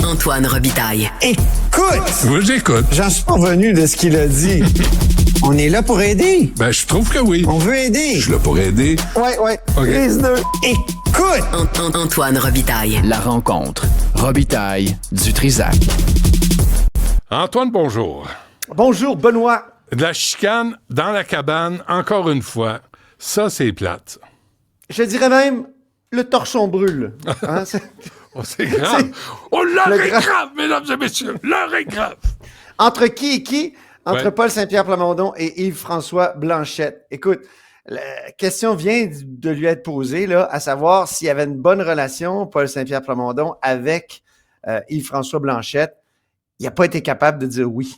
Antoine Robitaille. Écoute! Oui, j'écoute. J'en suis pas revenu de ce qu'il a dit. On est là pour aider. Ben, je trouve que oui. On veut aider. Je suis là pour aider. Ouais. OK. Les deux. Écoute! Antoine Robitaille. La rencontre. Robitaille du Trisac. Antoine, bonjour. Bonjour, Benoît. De la chicane dans la cabane, encore une fois. Ça, c'est plate. Je dirais même, le torchon brûle. Hein, Oh, c'est grave. Oh, l'heure Le est gra- grave, mesdames et messieurs. L'heure est grave. Entre qui et qui? Entre Ouais. Paul Saint-Pierre Plamondon et Yves-François Blanchette. Écoute, la question vient de lui être posée, là, à savoir s'il y avait une bonne relation, Paul Saint-Pierre Plamondon, avec Yves-François Blanchette. Il n'a pas été capable de dire oui.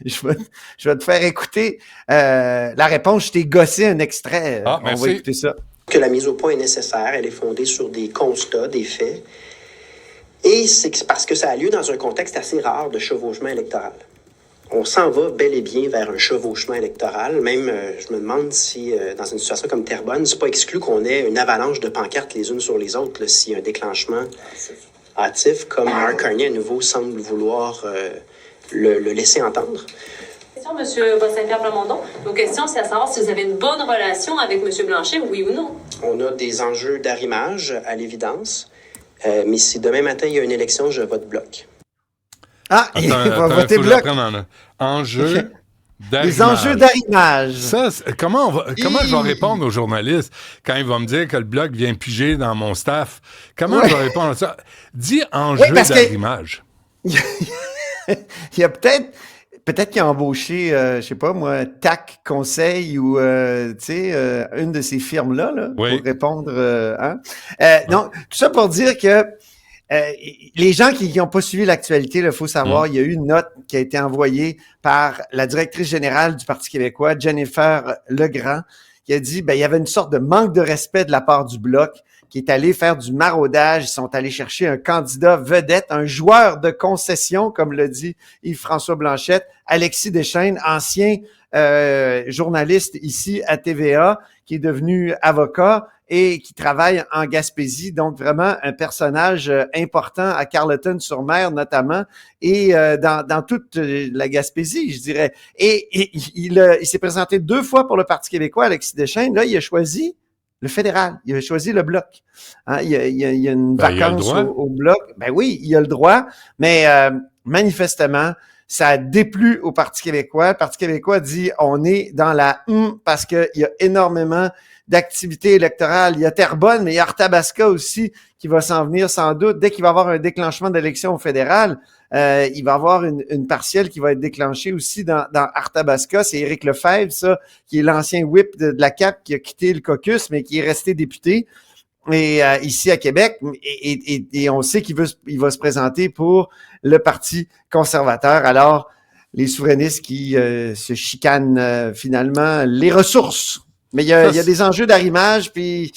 Je vais te faire écouter la réponse. Je t'ai gossé un extrait. On merci. va écouter ça. Que la mise au point est nécessaire, elle est fondée sur des constats, des faits, et c'est parce que ça a lieu dans un contexte assez rare de chevauchement électoral. On s'en va bel et bien vers un chevauchement électoral, même je me demande si dans une situation comme Terrebonne, c'est pas exclu qu'on ait une avalanche de pancartes les unes sur les autres, là, s'il y a un déclenchement hâtif, comme Mark Carney à nouveau semble vouloir le laisser entendre. Monsieur Paul Saint-Pierre Plamondon, nos questions, c'est à savoir si vous avez une bonne relation avec Monsieur Blanchet, oui ou non. On a des enjeux d'arrimage, à l'évidence, mais si demain matin il y a une élection, je vote bloc. Ah, il va Attends, voter faut bloc. l'apprendre en enjeu d'arrimage. Les enjeux d'arrimage. Ça, comment je vais répondre aux journalistes quand ils vont me dire que le bloc vient piger dans mon staff? Comment je vais répondre à ça? Dis enjeu parce que- d'arrimage. Il y a peut-être qu'il a embauché, je sais pas moi, TAC Conseil ou, tu sais, une de ces firmes-là, là, Oui. pour répondre. Non, tout ça pour dire que les gens qui n'ont pas suivi l'actualité, il faut savoir, il y a eu une note qui a été envoyée par la directrice générale du Parti québécois, Jennifer Legrand, qui a dit il y avait une sorte de manque de respect de la part du Bloc, qui est allé faire du maraudage. Ils sont allés chercher un candidat vedette, un joueur de concession, comme le dit Yves-François Blanchette, Alexis Deschaines, ancien journaliste ici à TVA, qui est devenu avocat et qui travaille en Gaspésie. Donc, vraiment un personnage important à Carleton-sur-Mer notamment et dans toute la Gaspésie, je dirais. Et il s'est présenté 2 fois pour le Parti québécois, Alexis Deschaines. Là, il a choisi le fédéral. Il a choisi le Bloc. Hein, il y a une vacance au Bloc. Ben oui, il a le droit, mais manifestement, ça a déplu au Parti québécois. Le Parti québécois dit on est dans la parce qu'il y a énormément d'activités électorales. Il y a Terrebonne, mais il y a Arthabasca aussi qui va s'en venir sans doute. Dès qu'il va y avoir un déclenchement d'élection au fédéral, il va y avoir une partielle qui va être déclenchée aussi dans Arthabasca. C'est Éric Lefebvre, ça, qui est l'ancien whip de la CAQ, qui a quitté le caucus, mais qui est resté député. Et ici à Québec, et on sait qu'il va se présenter pour le Parti conservateur. Alors, les souverainistes qui se chicanent finalement les ressources. Mais il y a des enjeux d'arrimage, puis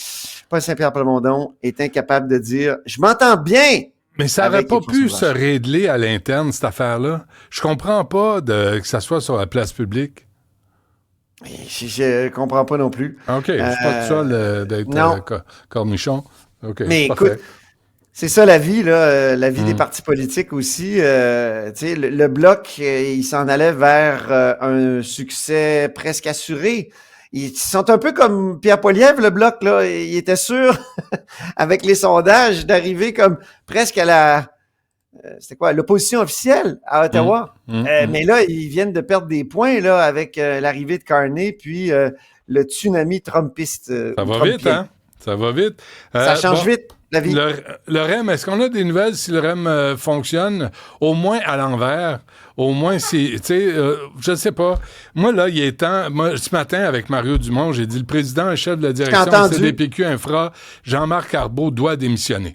Paul Saint-Pierre Plamondon est incapable de dire « Je m'entends bien ». Mais ça n'aurait pas pu se régler à l'interne, cette affaire-là. Je comprends pas que ça soit sur la place publique. Je comprends pas non plus. OK, je suis pas tout seul d'être cornichon. OK, mais parfait. Écoute, c'est ça la vie, là, la vie des partis politiques aussi. Tu sais, le Bloc, il s'en allait vers un succès presque assuré. Ils sont un peu comme Pierre Poilievre, le Bloc, là. Il était sûr, avec les sondages, d'arriver comme presque à l'opposition officielle à Ottawa. Mais là, ils viennent de perdre des points, là, avec l'arrivée de Carney, puis le tsunami trumpiste. Ça va vite, hein? Ça va vite. Ça change vite, la vie. Le REM, est-ce qu'on a des nouvelles si le REM fonctionne, au moins à l'envers? Au moins, si, tu sais, je ne sais pas. Moi, là, il est temps. Moi, ce matin, avec Mario Dumont, j'ai dit le président et chef de la direction CDPQ Infra, Jean-Marc Arbeau, doit démissionner.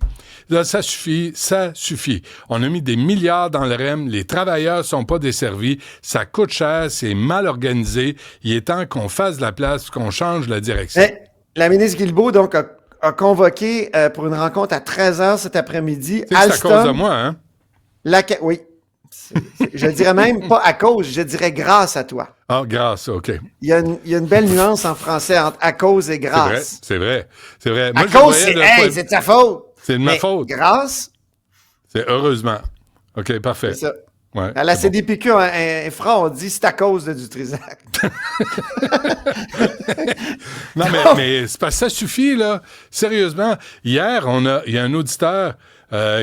Là, ça suffit. On a mis des milliards dans le REM, les travailleurs sont pas desservis, ça coûte cher, c'est mal organisé. Il est temps qu'on fasse de la place, qu'on change la direction. La ministre Guilbeault, donc, a convoqué pour une rencontre à 13h cet après-midi. C'est à cause de moi, hein? Oui. Je dirais même pas à cause, je dirais grâce à toi. Ah, grâce, OK. Il y a une belle nuance en français entre à cause et grâce. C'est vrai. Moi, à cause, c'est de ta faute. C'est de ma faute. Grâce, C'est heureusement. OK, parfait. C'est ça. Ouais, À la c'est bon. CDPQ, un franc, on dit c'est à cause de Dutrisac. Non, mais c'est parce que ça suffit, là. Sérieusement, hier, il y a un auditeur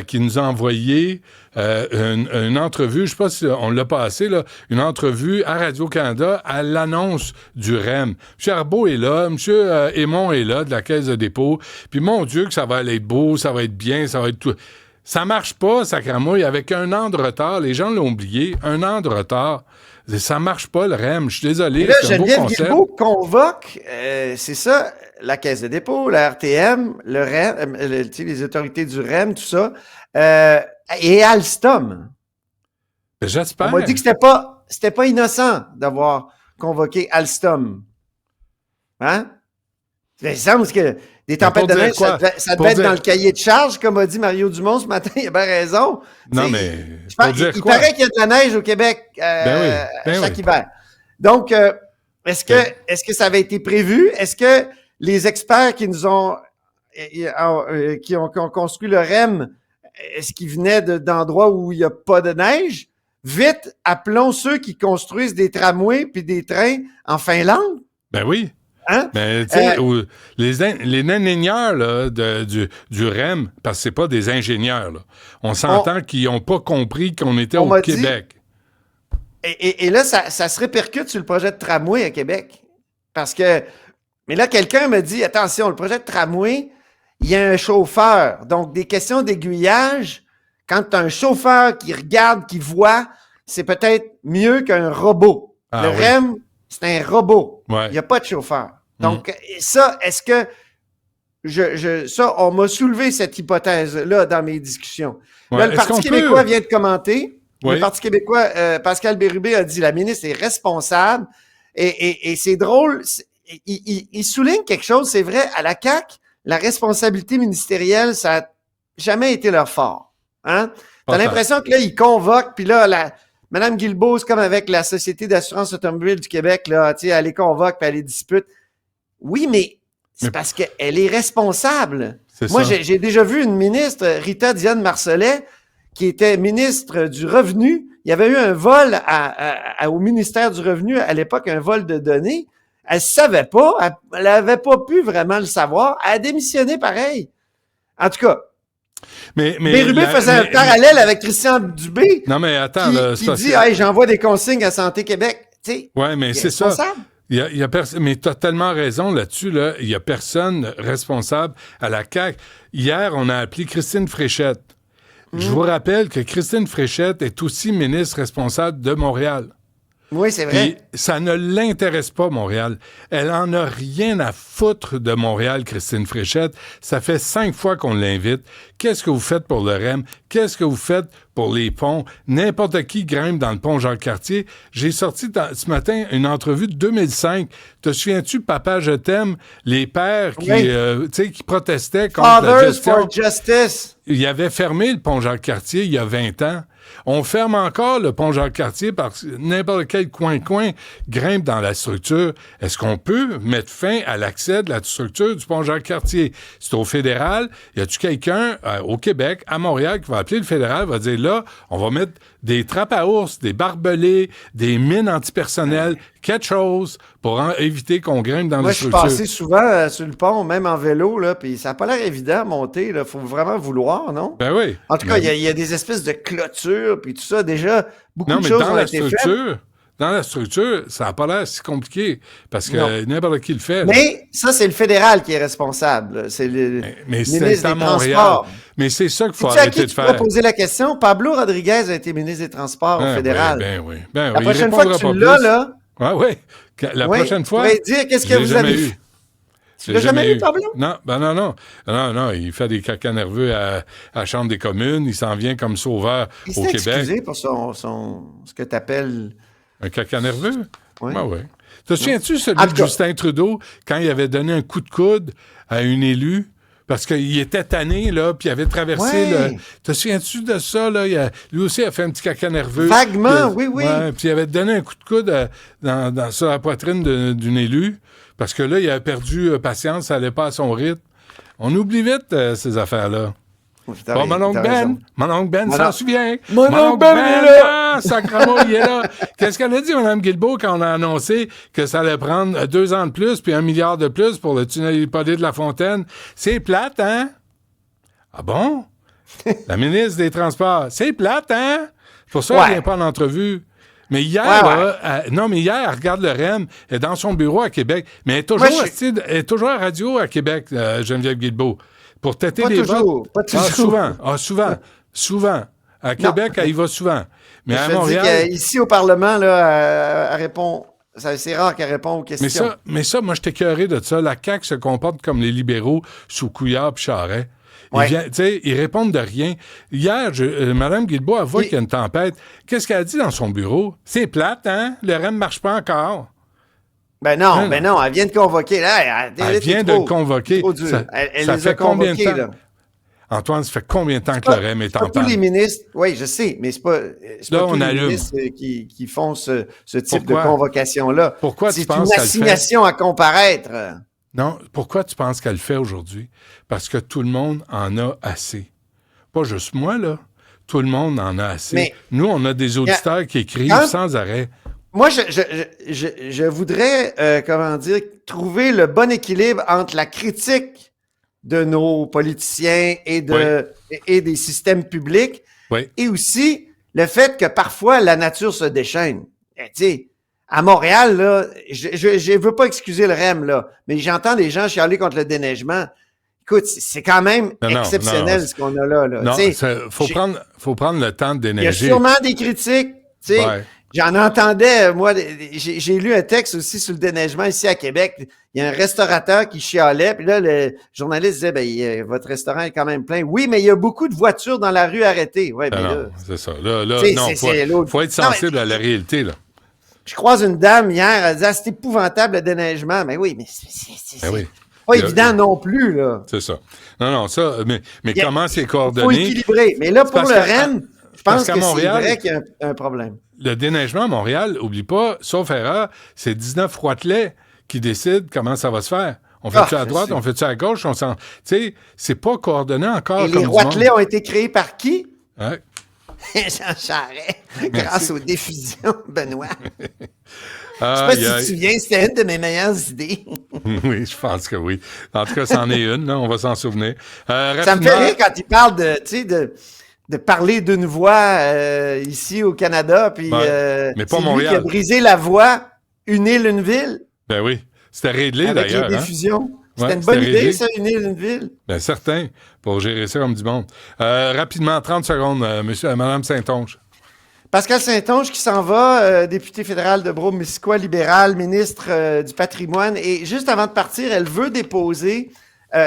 qui nous a envoyé une entrevue, je sais pas si on l'a passé, là, une entrevue à Radio-Canada à l'annonce du REM. M. Arbeau est là, M. Aymon est là, de la Caisse de dépôt. Puis mon Dieu, que ça va aller beau, ça va être bien, ça va être tout. Ça marche pas, sacramouille, avec 1 an de retard. Les gens l'ont oublié, 1 an de retard. Ça marche pas, le REM. Je suis désolé, Et là, c'est un beau Geneviève concept. Guilbeault convoque, c'est ça, la Caisse de dépôt, la RTM, le REM, les autorités du REM, tout ça, et Alstom. J'espère. On m'a dit que c'était pas innocent d'avoir convoqué Alstom. Hein? Il semble que des tempêtes de dire neige, quoi? ça Pour devait être dire- dans le cahier de charge, comme a dit Mario Dumont ce matin, il a bien raison. Non, T'sais, mais je pour pense- dire il quoi? paraît qu'il y a de la neige au Québec Ben chaque oui. hiver. Donc, est-ce que ça avait été prévu? Est-ce que les experts qui nous ont qui ont construit le REM, est-ce qu'ils venaient d'endroits où il n'y a pas de neige? Vite, appelons ceux qui construisent des tramways puis des trains en Finlande. Ben oui. Hein? Mais tu sais, les ingénieurs là, du REM, parce que c'est pas des ingénieurs, là. On s'entend qu'ils n'ont pas compris qu'on était on au m'a dit- Québec. Et là, ça se répercute sur le projet de tramway à Québec. Parce que, mais là, quelqu'un me dit, attention, le projet de tramway, il y a un chauffeur. Donc, des questions d'aiguillage, quand tu as un chauffeur qui regarde, qui voit, c'est peut-être mieux qu'un robot. Ah le oui. REM, c'est un robot. Ouais. Il n'y a pas de chauffeur. Donc, ça, est-ce que ça, on m'a soulevé cette hypothèse-là dans mes discussions. Ouais. Là, le Est-ce Parti qu'on québécois peut- vient de commenter. Oui. Le Parti québécois, Pascal Bérubé a dit la ministre est responsable. Et c'est drôle. Il souligne quelque chose. C'est vrai, à la CAQ, la responsabilité ministérielle, ça n'a jamais été leur fort. Hein? T'as Pas l'impression que là, ils convoquent, puis là, Mme Guilbeault, c'est comme avec la Société d'assurance automobile du Québec, là, tu sais, elle les convoque, puis elle les dispute. Oui, mais c'est parce qu'elle est responsable. C'est Moi, ça. j'ai déjà vu une ministre, Rita Diane Marcellet, qui était ministre du Revenu. Il y avait eu un vol au ministère du Revenu à l'époque, un vol de données. Elle ne savait pas, elle n'avait pas pu vraiment le savoir. Elle a démissionné pareil. En tout cas, Bérubé faisait un parallèle avec Christian Dubé Non, mais attends, qui, là, qui ça, dit c'est- hey, j'envoie des consignes à Santé Québec. Tu sais, Ouais, mais il est c'est ça. responsable. Mais tu as tellement raison là-dessus. Là. Il n'y a personne responsable à la CAQ. Hier, on a appelé Christine Fréchette. Je vous rappelle que Christine Fréchette est aussi ministre responsable de Montréal. Oui, c'est vrai. Puis ça ne l'intéresse pas, Montréal. Elle en a rien à foutre de Montréal, Christine Fréchette. Ça fait 5 fois qu'on l'invite. Qu'est-ce que vous faites pour le REM? Qu'est-ce que vous faites pour les ponts? N'importe qui grimpe dans le pont Jacques-Cartier. J'ai sorti ce matin une entrevue de 2005. Te souviens-tu, Papa, je t'aime? Les pères qui, Oui. qui protestaient contre la Fathers gestion. for Justice. Il avait fermé le pont Jacques-Cartier il y a 20 ans. On ferme encore le pont Jacques-Cartier parce que n'importe quel coin grimpe dans la structure. Est-ce qu'on peut mettre fin à l'accès de la structure du pont Jacques-Cartier? C'est au fédéral. Y a-tu quelqu'un au Québec, à Montréal, qui va appeler le fédéral, va dire là, on va mettre des trappes à ours, des barbelés, des mines antipersonnelles, quelque chose pour éviter qu'on grimpe dans Moi, les je suis structures. passé souvent sur le pont, même en vélo, là, puis ça n'a pas l'air évident à monter. Il faut vraiment vouloir, non? Ben oui. En tout cas, il y a des espèces de clôtures, puis tout ça. Déjà, beaucoup Non, de mais choses dans ont la été faites. structure, ça n'a pas l'air si compliqué parce Non. que n'importe qui le fait. là. Mais ça, c'est le fédéral qui est responsable. C'est le Mais ministre c'est à des Montréal. Transports. Mais c'est ça qu'il faut Sais-tu à arrêter qui de tu pourrais faire. poser la question? Pablo Rodriguez a été ministre des Transports au fédéral. Ben oui. La Il prochaine fois que répondra tu pas l'as, plus. là, Ah oui. La oui, prochaine tu fois. pourrais dire qu'est-ce je que l'ai vous jamais avez eu. fait. Tu l'as jamais eu, Pablo? Non, ben non. Non, il fait des cacas nerveux à la Chambre des communes. Il s'en vient comme sauveur Il au s'est Québec. excusé pour ce que tu appelles... Un caca nerveux? Oui. Ben oui. Te souviens-tu celui En de tout cas. Justin Trudeau quand il avait donné un coup de coude à une élue? Parce qu'il était tanné, là, puis il avait traversé Ouais. le... Te souviens-tu de ça, là? Lui aussi a fait un petit caca nerveux. Vaguement, Puis, oui. Ouais, puis il avait donné un coup de coude sur la poitrine d'une élue, parce que là, il avait perdu patience, ça allait pas à son rythme. On oublie vite ces affaires-là. Bon, mon oncle Ben s'en souvient. Mon oncle Ben est là. Sacrement, il est là. Qu'est-ce qu'elle a dit, Mme Guilbeault, quand on a annoncé que ça allait prendre 2 ans de plus puis 1 milliard de plus pour le tunnel Hippolyte de la Fontaine? C'est plate, hein? Ah bon? La ministre des Transports. C'est plate, hein? Pour ça, elle vient pas en entrevue. Mais hier, elle regarde le REM, elle est dans son bureau à Québec, mais elle est toujours à radio à Québec, Geneviève Guilbeault, pour têter les votes. Pas toujours. Souvent. À Québec, elle y va souvent. Mais à Montréal... Dis qu'ici, au Parlement, là, elle répond... C'est rare qu'elle réponde aux questions. Mais ça, moi, j'étais écœuré de ça. La CAQ se comporte comme les libéraux sous Couillard et Charest. Ils répondent de rien. Hier, Mme Guilbeault avoue qu'il y a une tempête. Qu'est-ce qu'elle a dit dans son bureau? C'est plate, hein? Le REM ne marche pas encore. Ben non, elle vient de convoquer. Là, elle vient de le convoquer. Elle les a combien de temps? Là. Antoine, ça fait combien de temps que le REM est en panne? Tous les ministres, oui, je sais, mais c'est pas tous les ministres qui font ce type de convocation-là. Pourquoi tu penses qu'elle le fait? C'est une assignation à comparaître. Non, pourquoi tu penses qu'elle le fait aujourd'hui? Parce que tout le monde en a assez. Pas juste moi, là. Tout le monde en a assez. Mais, nous, on a des auditeurs qui écrivent sans arrêt. Moi, je voudrais, trouver le bon équilibre entre la critique de nos politiciens et des systèmes publics et aussi le fait que parfois la nature se déchaîne. Tu sais, à Montréal, là, je veux pas excuser le REM, là, mais j'entends des gens chialer contre le déneigement. Écoute, c'est quand même exceptionnel ce qu'on a là. Non, faut prendre le temps de déneiger. Il y a sûrement des critiques, tu sais. J'en entendais, moi, j'ai lu un texte aussi sur le déneigement ici à Québec. Il y a un restaurateur qui chialait, puis là, le journaliste disait, votre restaurant est quand même plein. Oui, mais il y a beaucoup de voitures dans la rue arrêtées. Ouais, mais là, c'est ça. Là, faut être sensible à la réalité, là. Je croise une dame hier, elle disait, c'est épouvantable le déneigement. Mais oui, mais c'est pas évident non plus, là. C'est ça. Non, ça, mais comment c'est coordonné? Il faut équilibrer. Mais là, pour le REM, je pense que c'est vrai qu'il y a un problème. Le déneigement à Montréal, oublie pas, sauf erreur, c'est 19 Roitelets qui décident comment ça va se faire. On fait-tu à droite, on fait-tu à gauche? Tu sais, c'est pas coordonné encore. Et les Roitelets ont été créés par qui? Ouais. Jean Charest, grâce aux diffusions, Benoît. Je sais pas si tu te souviens, c'était une de mes meilleures idées. Oui, je pense que oui. En tout cas, c'en est une, là, on va s'en souvenir. Ça me fait rire quand il parle de parler d'une voix ici au Canada, puis mais pas c'est Montréal. Lui qui a brisé la voix, une île, une ville. Ben oui, c'était réglé d'ailleurs. Avec les diffusions. C'était une c'était bonne idée, réglé. ça, une île, une ville. Bien, certain, pour gérer ça comme du monde. Rapidement, 30 secondes, Mme Saint-Onge. Pascal Saint-Onge qui s'en va, député fédéral de Brome-Missisquoi, libéral, ministre du patrimoine. Et juste avant de partir, elle veut déposer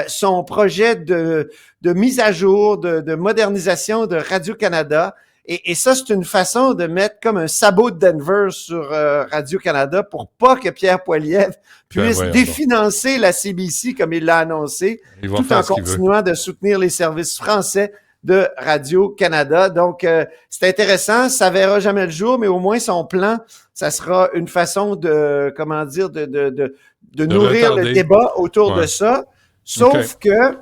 son projet de mise à jour, de modernisation de Radio-Canada. Et ça, c'est une façon de mettre comme un sabot de Denver sur Radio-Canada pour pas que Pierre Poilievre puisse définancer la CBC comme il l'a annoncé, tout en continuant de soutenir les services français de Radio-Canada. Donc, c'est intéressant. Ça verra jamais le jour, mais au moins son plan, ça sera une façon de, de nourrir le débat autour de ça. Sauf que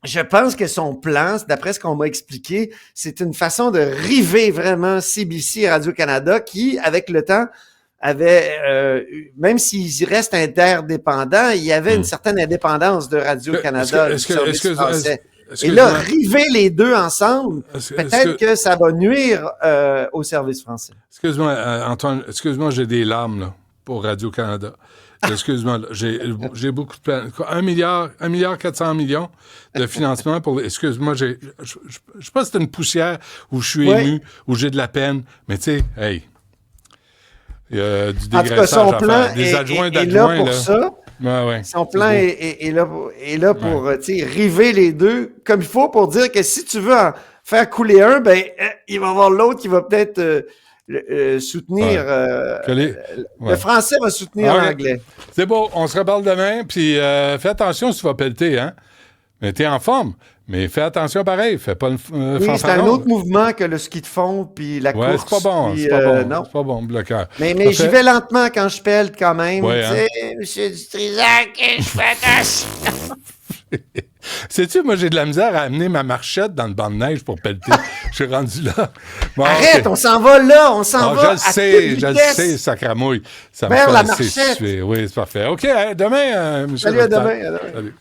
je pense que son plan, d'après ce qu'on m'a expliqué, c'est une façon de river vraiment CBC et Radio-Canada qui, avec le temps, avait, même s'ils restent interdépendants, il y avait une certaine indépendance de Radio-Canada du service français. Et là, river les deux ensemble, peut-être que ça va nuire au service français. Excuse-moi, Antoine, j'ai des larmes là, pour Radio-Canada. Excuse-moi, j'ai beaucoup de peine. 1 milliard 400 millions de financement pour... Excuse-moi, je sais pas si c'est une poussière où je suis ému, où j'ai de la peine, mais tu sais, hey, il y a du dégraissage à faire. Des adjoints d'adjoints, là. Pour ça. Son plan est là pour river les deux comme il faut pour dire que si tu veux en faire couler un, ben il va y avoir l'autre qui va peut-être soutenir. Le français va soutenir l'anglais. C'est beau, on se reparle demain, puis fais attention si tu vas pelleter, hein. Mais t'es en forme, mais fais attention pareil, fais pas le fanfaron. C'est un autre mouvement que le ski de fond puis la course. C'est pas bon, puis, c'est pas bon. Non. C'est pas bon, bloqueur. Mais j'y vais lentement quand je pèle quand même. Ouais, tu sais, Monsieur Dutrisac, je fais attention. Sais-tu, moi, j'ai de la misère à amener ma marchette dans le banc de neige pour pelleter. Je suis rendu là. Bon, Arrête, ok. on s'en va là, on s'en va Je à le sais, toute vitesse. sacramouille. Ça me Vers fait la assez marchette. suer. Oui, c'est parfait. OK, demain, monsieur Salut, à Robitaille. demain. Salut.